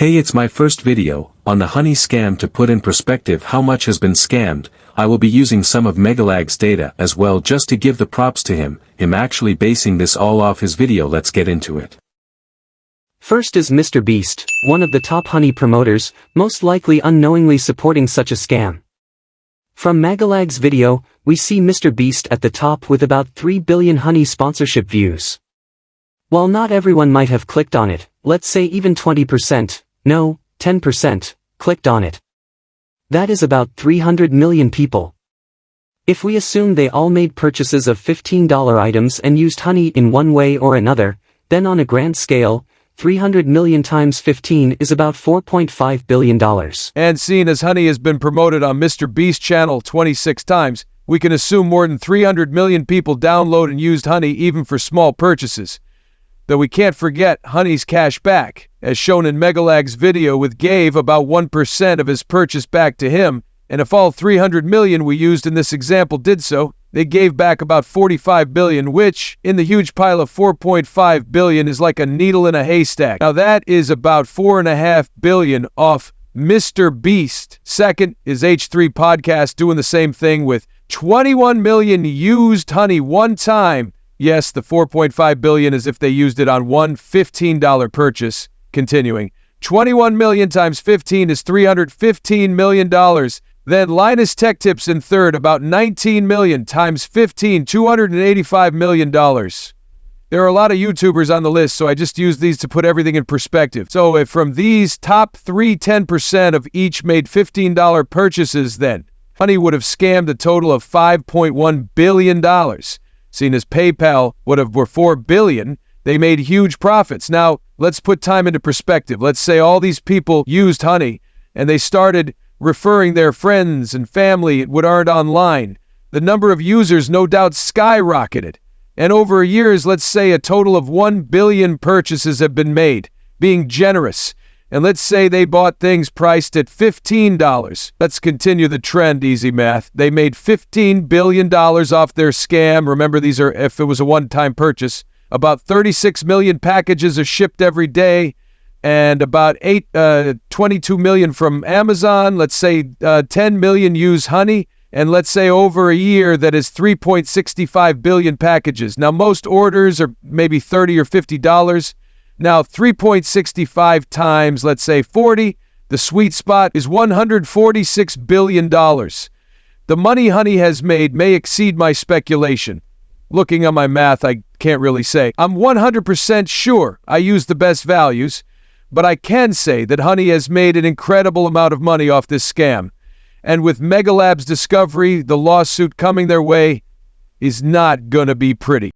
Hey, it's my first video on the honey scam. To put in perspective how much has been scammed, I will be using some of Megalag's data as well, just to give the props to him actually basing this all off his video. Let's get into it. First is Mr. Beast, one of the top honey promoters, most likely unknowingly supporting such a scam. From Megalag's video, we see Mr. Beast at the top with about 3 billion honey sponsorship views. While not everyone might have clicked on it, let's say even 20%, no, 10%, clicked on it. That is about 300 million people. If we assume they all made purchases of $15 items and used honey in one way or another, then on a grand scale, 300 million times 15 is about $4.5 billion. And seeing as honey has been promoted on Mr. Beast channel 26 times, we can assume more than 300 million people download and used honey even for small purchases. Though we can't forget honey's cash back, as shown in Megalag's video, with gave about 1% of his purchase back to him, and if all 300 million we used in this example did so, they gave back about 45 billion, which, in the huge pile of 4.5 billion, is like a needle in a haystack. Now that is about 4.5 billion off Mr. Beast. Second is H3 Podcast doing the same thing with 21 million used honey one time. Yes, the 4.5 billion is if they used it on one $15 purchase. Continuing, 21 million times 15 is $315 million. Then Linus Tech Tips in third, about 19 million times 15, $285 million. There are a lot of YouTubers on the list, so I just use these to put everything in perspective. So if from these top 10% of each made $15 purchases, then honey would have scammed a total of $5.1 billion. Seeing as PayPal were $4 billion, they made huge profits. Now, let's put time into perspective. Let's say all these people used honey, and they started referring their friends and family would earn online. The number of users no doubt skyrocketed. And over years, let's say a total of 1 billion purchases have been made, being generous. And let's say they bought things priced at $15. Let's continue the trend, easy math. They made $15 billion off their scam. Remember, these are if it was a one-time purchase. About 36 million packages are shipped every day, and about 22 million from Amazon. Let's say 10 million use honey, and let's say over a year that is 3.65 billion packages. Now, most orders are maybe $30 or $50. Now, 3.65 times, let's say 40, the sweet spot is $146 billion. The money honey has made may exceed my speculation. Looking at my math, I can't really say. I'm 100% sure I use the best values, but I can say that honey has made an incredible amount of money off this scam. And with Megalab's discovery, the lawsuit coming their way is not gonna be pretty.